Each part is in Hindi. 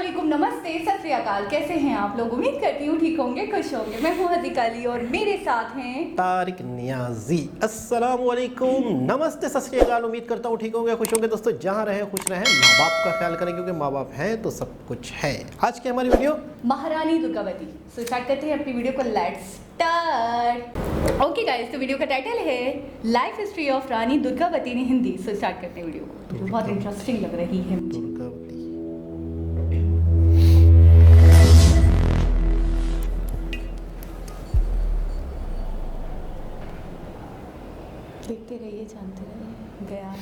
वालेकुम, नमस्ते, सत श्री अकाल। कैसे हैं आप लोग? उम्मीद करती हूँ ठीक होंगे, खुश होंगे। मैं हूँ हदीका अली और मेरे साथ हैं तारिक नियाजी। अस्सलाम वालेकुम, नमस्ते, सत श्री अकाल। उम्मीद करता हूँ ठीक होंगे, खुश होंगे। दोस्तों जहाँ रहें खुश रहें, माँ बाप का ख्याल करें क्योंकि माँ बाप हैं तो सब कुछ है। आज की हमारी वीडियो महारानी दुर्गावती। सो स्टार्ट करते हैं अपनी वीडियो को। Let's start. ओके गाइस, तो वीडियो का टाइटल है life history of Rani Durgavati in Hindi. So start करते हैं वीडियो को, जो बहुत इंटरेस्टिंग लग रही है मुझे। दुर्गावती। देखते रहिए, जानते रहिए। गया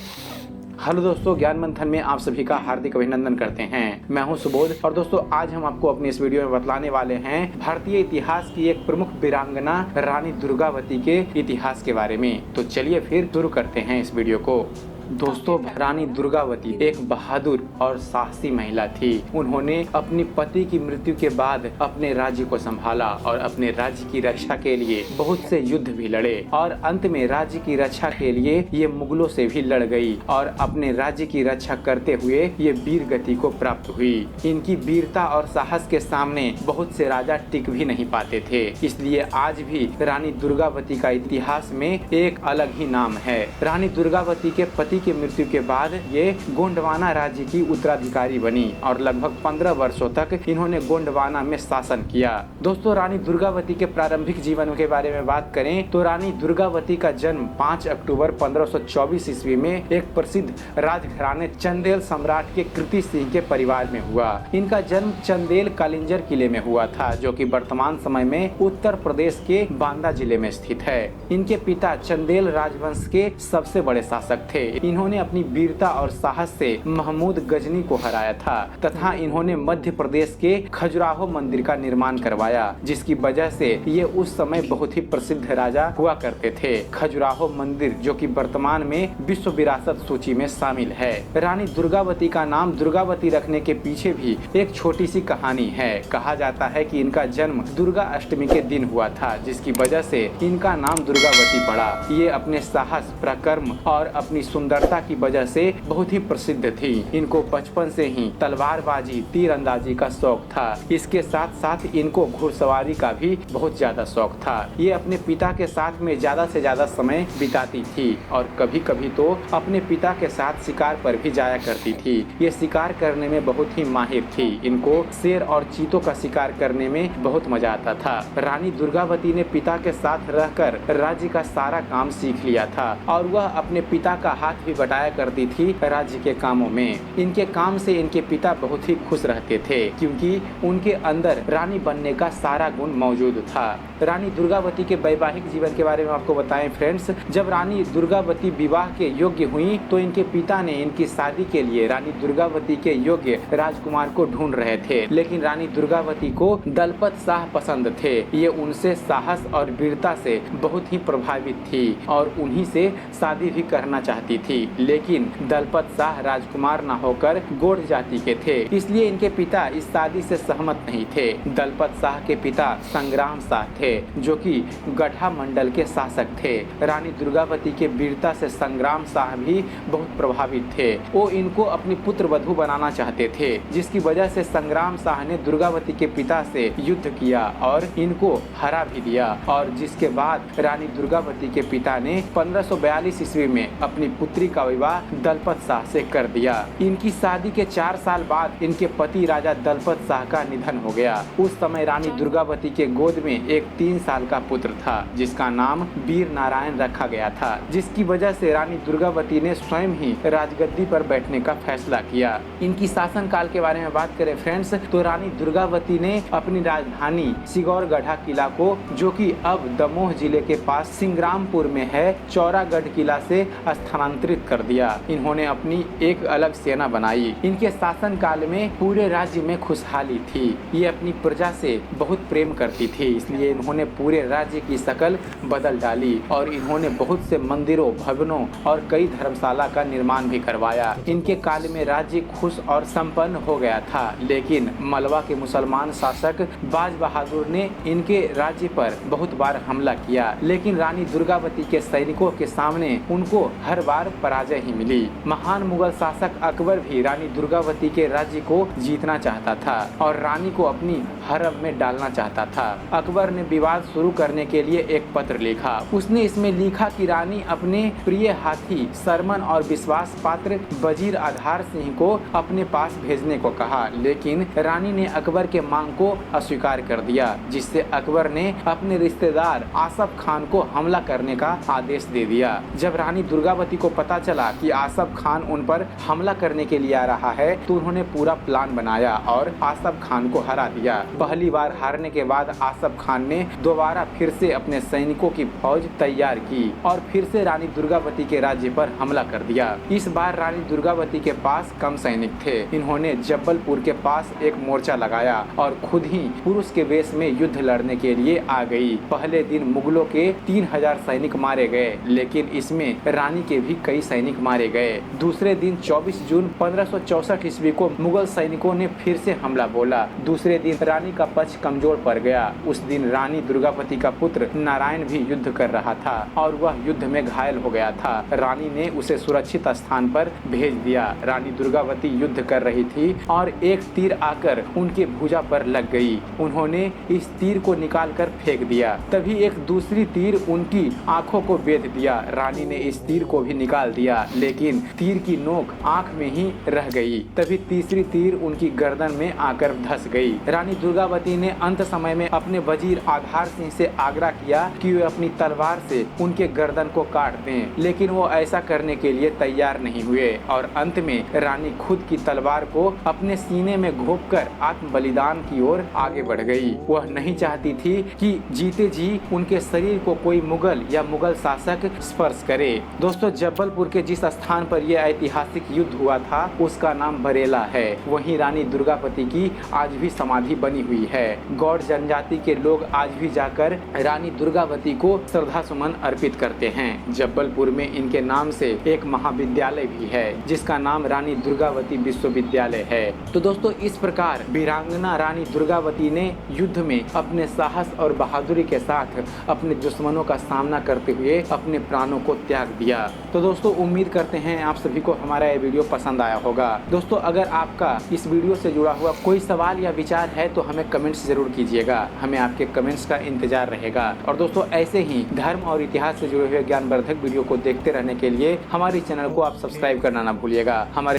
हेलो दोस्तों, ज्ञान मंथन में आप सभी का हार्दिक अभिनंदन करते हैं। मैं हूं सुबोध और दोस्तों आज हम आपको अपनी इस वीडियो में बतलाने वाले हैं भारतीय इतिहास की एक प्रमुख वीरांगना रानी दुर्गावती के इतिहास के बारे में। तो चलिए फिर शुरू करते हैं इस वीडियो को। दोस्तों रानी दुर्गावती एक बहादुर और साहसी महिला थी। उन्होंने अपनी पति की मृत्यु के बाद अपने राज्य को संभाला और अपने राज्य की रक्षा के लिए बहुत से युद्ध भी लड़े और अंत में राज्य की रक्षा के लिए ये मुगलों से भी लड़ गई और अपने राज्य की रक्षा करते हुए ये वीर गति को प्राप्त हुई। इनकी वीरता और साहस के सामने बहुत से राजा टिक भी नहीं पाते थे। इसलिए आज भी रानी दुर्गावती का इतिहास में एक अलग ही नाम है। रानी दुर्गावती के पति की मृत्यु के बाद ये गोंडवाना राज्य की उत्तराधिकारी बनी और लगभग 15 वर्षों तक इन्होंने गोंडवाना में शासन किया। दोस्तों रानी दुर्गावती के प्रारंभिक जीवन के बारे में बात करें तो रानी दुर्गावती का जन्म 5 अक्टूबर 1524 ईस्वी में एक प्रसिद्ध राजघराने चंदेल सम्राट के कृति सिंह के परिवार में हुआ। इनका जन्म चंदेल कालिंजर किले में हुआ था, जो कि वर्तमान समय में उत्तर प्रदेश के बांदा जिले में स्थित है। इनके पिता चंदेल राजवंश के सबसे बड़े शासक थे। इन्होंने अपनी वीरता और साहस से महमूद गजनी को हराया था तथा इन्होंने मध्य प्रदेश के खजुराहो मंदिर का निर्माण करवाया, जिसकी वजह से ये उस समय बहुत ही प्रसिद्ध राजा हुआ करते थे। खजुराहो मंदिर जो कि वर्तमान में विश्व विरासत सूची में शामिल है। रानी दुर्गावती का नाम दुर्गावती रखने के पीछे भी एक छोटी सी कहानी है। कहा जाता है कि इनका जन्म दुर्गा अष्टमी के दिन हुआ था, जिसकी वजह से इनका नाम दुर्गावती पड़ा। ये अपने साहस, पराक्रम और अपनी सुंदरता की वजह से बहुत ही प्रसिद्ध थी। इनको बचपन से ही तलवारबाजी, तीरंदाजी का शौक था। इसके साथ साथ इनको घुड़सवारी का भी बहुत ज्यादा शौक था। ये अपने पिता के साथ में ज्यादा से ज्यादा समय बिताती थी और कभी कभी तो अपने पिता के साथ शिकार पर भी जाया करती थी। ये शिकार करने में बहुत ही माहिर थी। इनको शेर और चीतों का शिकार करने में बहुत मजा आता था। रानी दुर्गावती ने पिता के साथ रहकर राज्य का सारा काम सीख लिया था और वह अपने पिता का हाथ भी बटाया करती थी राज्य के कामों में। इनके काम से इनके पिता बहुत ही खुश रहते थे क्योंकि उनके अंदर रानी बनने का सारा गुण मौजूद था। रानी दुर्गावती के वैवाहिक जीवन के बारे में आपको बताएं फ्रेंड्स। जब रानी दुर्गावती विवाह के योग्य हुई तो इनके पिता ने इनकी शादी के लिए रानी दुर्गावती के योग्य राजकुमार को ढूंढ रहे थे, लेकिन रानी दुर्गावती को दलपत शाह पसंद थे। ये उनसे साहस और वीरता से बहुत ही प्रभावित थी और उन्हीं से शादी भी करना चाहती थी, लेकिन दलपत शाह राजकुमार न होकर गोंड जाति के थे, इसलिए इनके पिता इस शादी से सहमत नहीं थे। दलपत शाह के पिता संग्राम शाह थे जो कि गढ़ा मंडल के शासक थे। रानी दुर्गावती के वीरता से संग्राम शाह भी बहुत प्रभावित थे। वो इनको अपनी पुत्र वधू बनाना चाहते थे, जिसकी वजह से संग्राम शाह ने दुर्गावती के पिता से युद्ध किया और इनको हरा भी दिया और जिसके बाद रानी दुर्गावती के पिता ने 1542 ईस्वी में अपनी पुत्री का विवाह दलपत शाह से कर दिया। इनकी शादी के 4 साल बाद इनके पति राजा दलपत शाह का निधन हो गया। उस समय रानी दुर्गावती के गोद में एक 3 साल का पुत्र था जिसका नाम वीर नारायण रखा गया था, जिसकी वजह से रानी दुर्गावती ने स्वयं ही राजगद्दी पर बैठने का फैसला किया। इनकी शासन काल के बारे में बात करें फ्रेंड्स तो रानी दुर्गावती ने अपनी राजधानी सिगौरगढ़ा किला को, जो कि अब दमोह जिले के पास सिंग्रामपुर में है, चौरागढ़ किला से स्थानांतरित कर दिया। इन्होंने अपनी एक अलग सेना बनाई। इनके शासन काल में पूरे राज्य में खुशहाली थी। ये अपनी प्रजा से बहुत प्रेम करती थी, इसलिए इन्होंने पूरे राज्य की शक्ल बदल डाली और इन्होंने बहुत से मंदिरों, भवनों और कई धर्मशाला का निर्माण भी करवाया। इनके काल में राज्य खुश और संपन्न हो गया था, लेकिन मलवा के मुसलमान शासक बाज बहादुर ने इनके राज्य पर बहुत बार हमला किया, लेकिन रानी दुर्गावती के सैनिकों के सामने उनको हर बार पराजय ही मिली। महान मुगल शासक अकबर भी रानी दुर्गावती के राज्य को जीतना चाहता था और रानी को अपनी हरम में डालना चाहता था। अकबर ने विवाद शुरू करने के लिए एक पत्र लिखा। उसने इसमें लिखा कि रानी अपने प्रिय हाथी सरमन और विश्वास पात्र वजीर आधार सिंह को अपने पास भेजने को कहा, लेकिन रानी ने अकबर के मांग को अस्वीकार कर दिया, जिससे अकबर ने अपने रिश्तेदार आसफ खान को हमला करने का आदेश दे दिया। जब रानी दुर्गावती को पता चला कि आसफ खान उन पर हमला करने के लिए आ रहा है, तो उन्होंने पूरा प्लान बनाया और आसफ खान को हरा दिया। पहली बार हारने के बाद आसफ खान ने दोबारा फिर से अपने सैनिकों की फौज तैयार की और फिर से रानी दुर्गावती के राज्य पर हमला कर दिया। इस बार रानी दुर्गावती के पास कम सैनिक थे। इन्होंने जब्बलपुर के पास एक मोर्चा लगाया और खुद ही पुरुष के वेश में युद्ध लड़ने के लिए आ गई। पहले दिन मुगलों के 3000 सैनिक मारे गए, लेकिन इसमें रानी के भी कई सैनिक मारे गए। दूसरे दिन 24 जून 1564 ईस्वी को मुगल सैनिकों ने फिर से हमला बोला। दूसरे दिन रानी का पक्ष कमजोर पड़ गया। उस दिन रानी दुर्गावती का पुत्र नारायण भी युद्ध कर रहा था और वह युद्ध में घायल हो गया था। रानी ने उसे सुरक्षित स्थान पर भेज दिया। रानी दुर्गावती युद्ध कर रही थी और एक तीर आकर उनके भुजा पर लग गई। उन्होंने इस तीर को निकालकर फेंक दिया। तभी एक दूसरी तीर उनकी आंखों को बेध दिया। रानी ने इस तीर को भी निकाल दिया, लेकिन तीर की नोक आंख में ही रह गई। तभी तीसरी तीर उनकी गर्दन में आकर धंस गई। रानी दुर्गावती ने अंत समय में अपने वजीर आधार सिंह से आग्रह किया कि वे अपनी तलवार से उनके गर्दन को काट दें, लेकिन वो ऐसा करने के लिए तैयार नहीं हुए और अंत में रानी खुद की तलवार को अपने सीने में घोंपकर आत्म बलिदान की ओर आगे बढ़ गई। वह नहीं चाहती थी कि जीते जी उनके शरीर को कोई मुगल या मुगल शासक स्पर्श करे। दोस्तों, जब्बलपुर के जिस स्थान पर यह ऐतिहासिक युद्ध हुआ था उसका नाम बरेला है। वहीं रानी दुर्गावती की आज भी समाधि बनी हुई है। गौड़ जनजाति के लोग आज भी जाकर रानी दुर्गावती को श्रद्धा सुमन अर्पित करते हैं। जब्बलपुर में इनके नाम से एक महाविद्यालय भी है, जिसका नाम रानी दुर्गावती विश्वविद्यालय है। तो दोस्तों, इस प्रकार वीरांगना रानी दुर्गावती ने युद्ध में अपने साहस और बहादुरी के साथ अपने दुश्मनों का सामना करते हुए अपने प्राणों को त्याग दिया। तो दोस्तों, उम्मीद करते हैं आप सभी को हमारा ये वीडियो पसंद आया होगा। दोस्तों, अगर आपका इस वीडियो से जुड़ा हुआ कोई सवाल या विचार है तो हमें कमेंट्स जरूर कीजिएगा। हमें आपके कमेंट्स का इंतजार रहेगा। और दोस्तों, ऐसे ही धर्म और इतिहास से जुड़े हुए ज्ञानवर्धक वीडियो को देखते रहने के लिए हमारे चैनल को आप सब्सक्राइब करना ना भूलिएगा। हमारे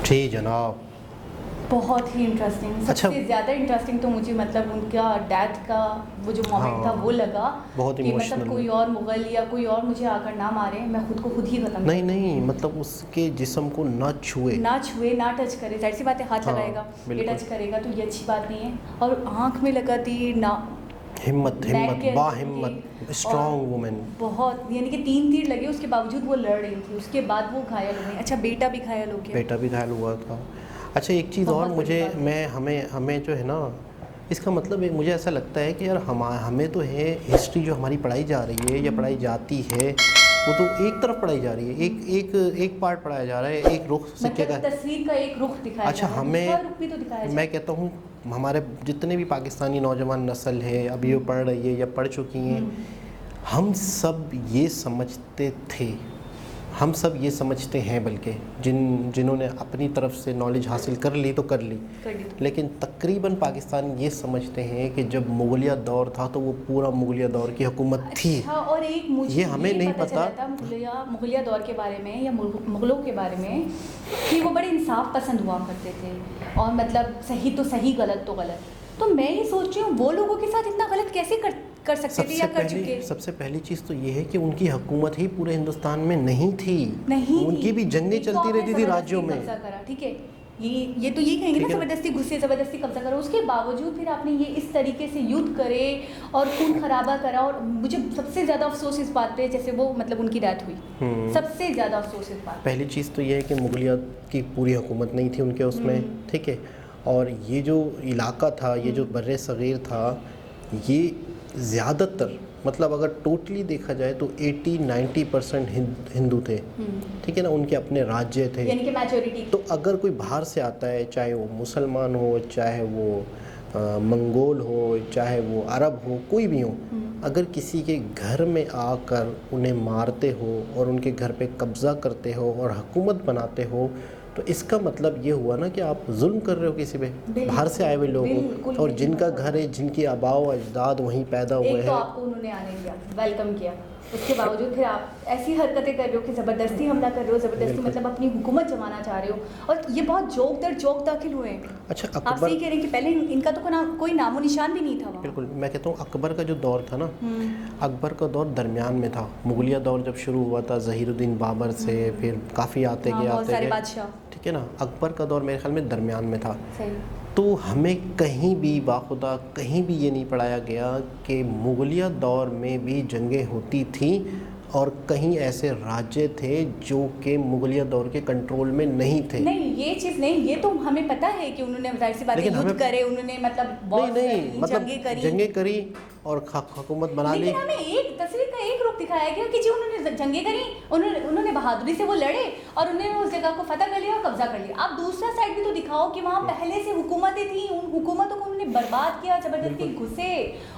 जी जनाब, बहुत ही इंटरेस्टिंग। अच्छा। सबसे ज़्यादा इंटरेस्टिंग तो मुझे मतलब उनका डेथ का वो जो मोमेंट था वो लगा बहुत कि इमोशनल। मतलब कोई और मुगल या कोई और मुझे आकर ना मारे, मैं खुद को खुद ही खत्म नहीं नहीं, मतलब उसके जिस्म को ना छुए, ना टच करे। जाहिर सी बात है, हाथ हाँ, लगाएगा, ये बिल्कुल। टच करेगा तो ये अच्छी बात नहीं है। और आँख में लगा तीर ना, हिम्मत नेक हिम्मत के बाहिम्मत अंदर थी। Strong women. बहुत, यानी कि 3 तीर लगे, उसके बावजूद वो लड़ रही थी। उसके बाद वो घायल हो गई। अच्छा, बेटा भी घायल हो गया। बेटा भी घायल हुआ था। अच्छा, एक चीज़ और बहुत मुझे बड़ी बात। हमें जो है ना, इसका मतलब है, मुझे ऐसा लगता है कि यार हमें तो है हिस्ट्री जो हमारी पढ़ाई जा रही है या पढ़ाई जाती है, वो तो एक तरफ पढ़ाई जा रही है, एक पार्ट पढ़ाया जा रहा है, एक रुख सिक्के का। मतलब तस्वीर का एक रुख दिखाया अच्छा, जा रहा है, हमें दूसरा रुख भी तो दिखाया जा मैं कहता हूँ हमारे जितने भी पाकिस्तानी नौजवान नस्ल है अभी वो पढ़ रही है या पढ़ चुकी हैं, हम सब ये समझते थे, हम सब ये समझते हैं, बल्कि जिन्होंने अपनी तरफ से नॉलेज हासिल कर ली तो कर ली, लेकिन तकरीबन पाकिस्तान ये समझते हैं कि जब मुगलिया दौर था तो वो पूरा मुगलिया दौर की हुकूमत थी। अच्छा, और एक मुझे ये हमें नहीं पता चला था मुगलिया दौर के बारे में या मुगलों के बारे में कि वो बड़े इंसाफ पसंद हुआ करते थे और मतलब सही तो सही, गलत तो गलत। तो मैं ये सोच रही हूँ वो लोगों के साथ इतना गलत कैसे कर सकते थे या कर चुके। सबसे पहली चीज़ तो ये है कि उनकी हुकूमत ही पूरे हिंदुस्तान में नहीं थी, उनकी भी जंगें चलती रहती थी राज्यों में। ठीक है, ये तो ये कहेंगे ना, ज़बरदस्ती घुसे, ज़बरदस्ती कब्जा करो। उसके बावजूद फिर आपने ये इस तरीके से युद्ध करे और खून खराबा करा। और मुझे सबसे ज़्यादा अफसोस इस बात पे, जैसे वो मतलब उनकी डेथ हुई, सबसे ज़्यादा अफसोस इस बात। पहली चीज़ तो ये है कि मुगलिया की पूरी हुकूमत नहीं थी उनके उसमें, ठीक है। और ये जो इलाका था, ये जो बर्रे सग़ीर था, ये ज़्यादातर मतलब अगर टोटली देखा जाए तो 80-90% हिंदू थे, ठीक है ना, उनके अपने राज्य थे, यानी कि मैजॉरिटी। तो अगर कोई बाहर से आता है, चाहे वो मुसलमान हो, चाहे वो मंगोल हो, चाहे वो अरब हो, कोई भी हो, अगर किसी के घर में आकर उन्हें मारते हो और उनके घर पे कब्ज़ा करते हो और हुकूमत बनाते हो, तो इसका मतलब ये हुआ ना कि आप जुल्म कर रहे हो किसी पे, बाहर से आए हुए लोगों को, और जिनका घर है, जिनकी आबाओ अजदाद वहीं पैदा हुए एक तो हैं। आपको उन्होंने आने दिया, वेलकम किया, उसके बावजूद फिर आप ऐसी हरकतें कर रहे हो कि ज़बरदस्ती हमला कर रहे हो, ज़बरदस्ती मतलब अपनी हुकूमत जमाना चाह रहे हो, और ये बहुत जोक दर जोक दाखिल हुए हैं। अच्छा, आप अकबर, सही कह रहे हैं कि पहले इनका तो कोई नामो निशान भी नहीं था वहाँ। बिल्कुल, मैं कहता हूँ अकबर का जो दौर था ना, अकबर का दौर दरमियान में था। मुगलिया दौर जब शुरू हुआ था ज़हीरुद्दीन बाबर से, फिर काफ़ी आते गए बहुत आते सारे गए, बादशाह। ठीक है ना। अकबर का दौर मेरे ख्याल में दरमियान में था। सही। तो हमें कहीं भी बाखुदा कहीं भी ये नहीं पढ़ाया गया कि मुगलिया दौर में भी जंगें होती थी और कहीं ऐसे राज्य थे जो कि मुगलिया दौर के कंट्रोल में नहीं थे। नहीं, ये चीज़ नहीं, ये तो हमें पता है कि उन्होंने जाहिर सी बात है युद्ध करे, उन्होंने मतलब नहीं, मतलब जंगें करी और हुकूमत बना ली। लेकिन हमें एक तस्वीर का एक रूप दिखाया गया कि जी उन्होंने जंगें करी, उन्होंने बहादुरी से वो लड़े और उन्होंने उस जगह को फतह कर लिया और कब्जा कर लिया। आप दूसरा साइड भी तो दिखाओ कि वहाँ पहले से हुकूमतें थी, उन हुकूमतों को उन्होंने बर्बाद किया, जबरदस्ती घुसे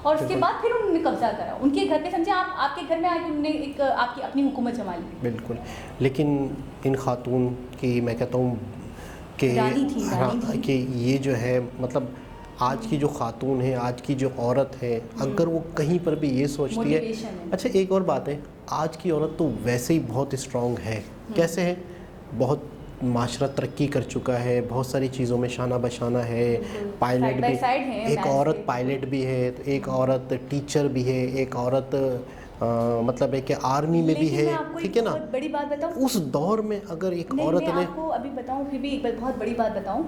और उसके बाद फिर उन्होंने कब्जा करा उनके घर पे। समझे आप, आपके घर में आके उन्होंने एक आपकी अपनी हुकूमत जमा ली। बिल्कुल, लेकिन इन खातून की मैं कहता हूँ कि ये जो है मतलब आज की जो खातून है, आज की जो औरत है, अगर वो कहीं पर भी ये सोचती है। अच्छा, एक और बात है, आज की औरत तो वैसे ही बहुत स्ट्रॉन्ग है। कैसे है? बहुत माशरा तरक्की कर चुका है, बहुत सारी चीज़ों में शाना बशाना है, पायलट भी, एक औरत पायलट भी है, तो एक औरत टीचर भी है, एक औरत मतलब है कि आर्मी में भी है, ठीक है ना। बड़ी बात बताऊं, उस दौर में अगर एक औरत ने, आपको अभी बताऊं, फिर भी एक बहुत बड़ी बात बताऊं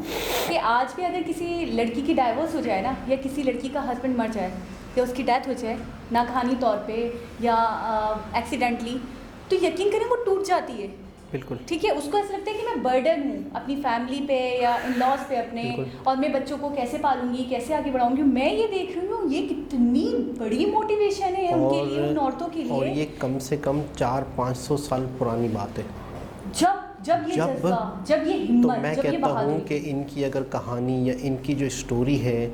कि आज भी अगर किसी लड़की की डाइवोर्स हो जाए ना, या किसी लड़की का हस्बैंड मर जाए या उसकी डेथ हो जाए नाकानी तौर पे या एक्सीडेंटली, तो यकीन करें वो टूट जाती है। बिल्कुल, ठीक है, उसको ऐसा लगता है कि मैं बर्डन हूँ अपनी फैमिली पे या इन लॉज पे अपने, और मैं बच्चों को कैसे पालूंगी, कैसे आगे बढ़ाऊंगी। मैं ये देख रही हूँ ये कितनी बड़ी मोटिवेशन है उनके लिए, उन औरतों के लिए। और ये कम से कम 400-500 साल पुरानी बात है। जब ये जज्बा, जब ये हिम्मत, तो मैं कहता हूँ कि इनकी अगर कहानी या इनकी जो स्टोरी है,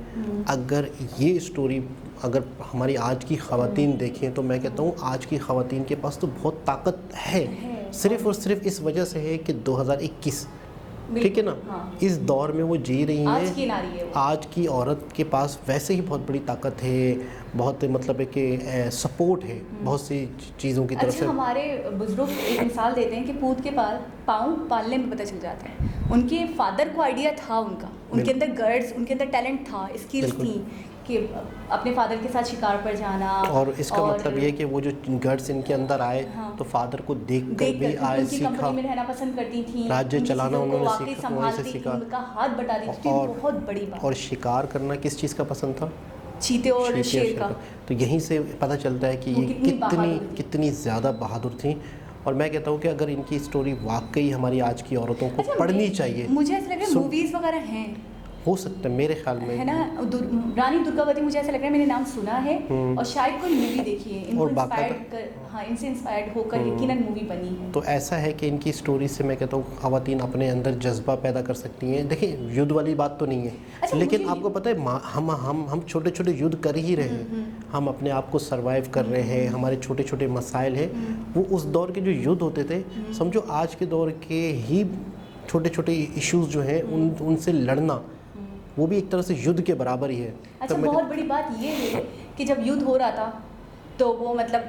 अगर ये स्टोरी अगर हमारी आज की ख़वातीन देखें, तो मैं कहता हूँ आज की ख़वातीन के पास तो बहुत ताकत है। सिर्फ़ और सिर्फ इस वजह से है कि 2021, ठीक है ना, हाँ। इस दौर में वो जी रही हैं। आज की नारी है वो। आज की औरत के पास वैसे ही बहुत बड़ी ताकत है, बहुत मतलब है कि सपोर्ट है बहुत सी चीज़ों की तरफ से। हमारे बुजुर्ग एक मिसाल देते हैं कि पूत के पाँव पालने में पता चल जाता है। उनके फादर को आइडिया था उनका, उनके अंदर गर्ड्स, उनके अंदर टैलेंट था, स्किल्स थी कि अपने फादर के साथ शिकार पर जाना। और इसका मतलब ये कि वो जो गर्ड्स इनके अंदर आए, हाँ, तो फादर को देखकर भी आए, सीखा, कंपनी में रहना पसंद करती थी, राज्य चलाना उन्होंने सीखा, उनका हाथ बटा दी थी, बहुत बड़ी बात। और शिकार करना किस चीज़ का पसंद था? चीते और शेर का। तो यहीं से पता चलता है कि ये कितनी ज़्यादा बहादुर थी। और मैं कहता हूँ कि अगर इनकी स्टोरी वाकई हमारी आज की औरतों को पढ़नी चाहिए। मुझे ऐसा लग रहा है मूवीज़ वगैरह हैं, हो सकता है, मेरे ख्याल में है ना। रानी दुर्गावती मुझे ऐसा लग रहा है, मैंने नाम सुना है और शायद कोई मूवी देखी है, इनसे इंस्पायर्ड होकर यकीनन मूवी बनी है। तो ऐसा है कि इनकी स्टोरी से मैं कहता हूँ ख़वातीन अपने अंदर जज्बा पैदा कर सकती हैं। देखिए, युद्ध वाली बात तो नहीं है। अच्छा, लेकिन आपको पता है हम छोटे छोटे युद्ध कर ही रहे हैं, हम अपने आप को सर्वाइव कर रहे हैं, हमारे छोटे छोटे मसाइल हैं। वो उस दौर के जो युद्ध होते थे, समझो आज के दौर के ही छोटे छोटे इश्यूज़ जो हैं उनसे लड़ना, वो भी एक तरह से युद्ध के बराबर ही है। अच्छा, बहुत बड़ी बात ये है कि जब युद्ध हो रहा था तो वो मतलब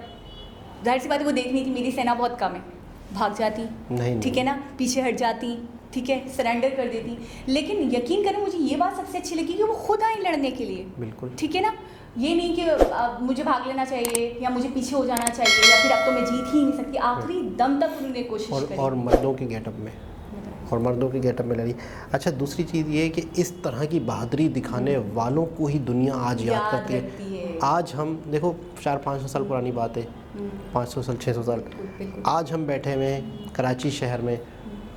जाहिर सी बात है वो देख रही थी मेरी सेना बहुत कम है, भाग जाती, नहीं, ठीक है ना, पीछे हट जाती, ठीक है, सरेंडर कर देती। लेकिन यकीन करें, मुझे ये बात सबसे अच्छी लगी कि वो खुद आई लड़ने के लिए। बिल्कुल, ठीक है ना, ये नहीं कि मुझे भाग लेना चाहिए या मुझे पीछे हो जाना चाहिए या फिर अब तो मैं जीत ही नहीं सकती। आखिरी दम तक उन्होंने कोशिश करी। और मर्दों के गेटअप में लड़ी। अच्छा, दूसरी चीज़ ये है कि इस तरह की बहादुरी दिखाने वालों को ही दुनिया आज याद करती है। आज हम देखो 400-500 साल पुरानी बात है, 500 साल 600 साल, आज हम बैठे हुए हैं कराची शहर में,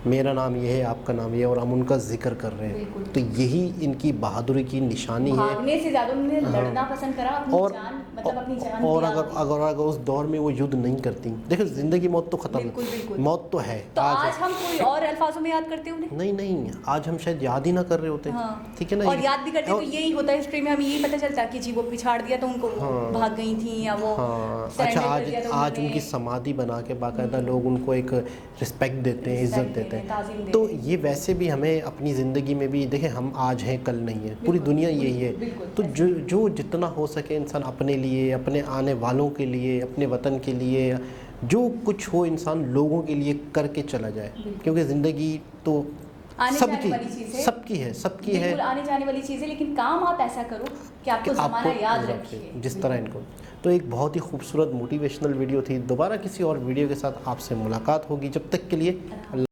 मेरा नाम ये है, आपका नाम ये है, और हम उनका जिक्र कर रहे हैं। बिल्कुल। तो यही इनकी बहादुरी की निशानी है। भागने से ज्यादा उन्होंने हाँ। लड़ना पसंद करा, अपनी और जान मतलब अपनी जान और त्याग अगर दी। अगर अगर उस दौर में वो युद्ध नहीं करती, देखो जिंदगी मौत तो खत्म, बिल्कुल, बिल्कुल। मौत तो है। तो आज हम कोई और अल्फाजों में याद करते उन्हें? नहीं नहीं, आज हम शायद याद ही ना कर रहे होते। हाँ। ठीक है ना। और याद भी करते तो और- यही होता है हिस्ट्री में, हमें यही पता चलता कि जी वो पिछाड़ दिया तो उनको वो हाँ। भाग गई थी, या वो हाँ, surrender अच्छा, कर आज दिया तो आज उन्होंने- उनकी समाधि बना के बाकायदा लोग उनको एक रिस्पेक्ट देते हैं, इज्जत Respect देते देते हैं, ताज़ीम हैं। देते तो हैं। ये वैसे भी हमें अपनी ज़िंदगी में भी देखें, हम आज हैं कल नहीं है, पूरी बिल्कुल, दुनिया यही है। बिल्कुल, तो ऐसे। जो जितना हो सके इंसान अपने लिए, अपने आने वालों के लिए, अपने वतन के लिए, जो कुछ हो इंसान लोगों के लिए करके चला जाए, क्योंकि ज़िंदगी तो आने जाने वाली चीज़ है। सबकी है, सबकी है। बिल्कुल आने जाने वाली चीज़ है, लेकिन काम आप ऐसा करो कि आपको कि ज़माना याद आपको रखे। जिस तरह इनको। तो एक बहुत ही खूबसूरत मोटिवेशनल वीडियो थी। दोबारा किसी और वीडियो के साथ आपसे मुलाकात होगी, जब तक के लिए अल्लाह।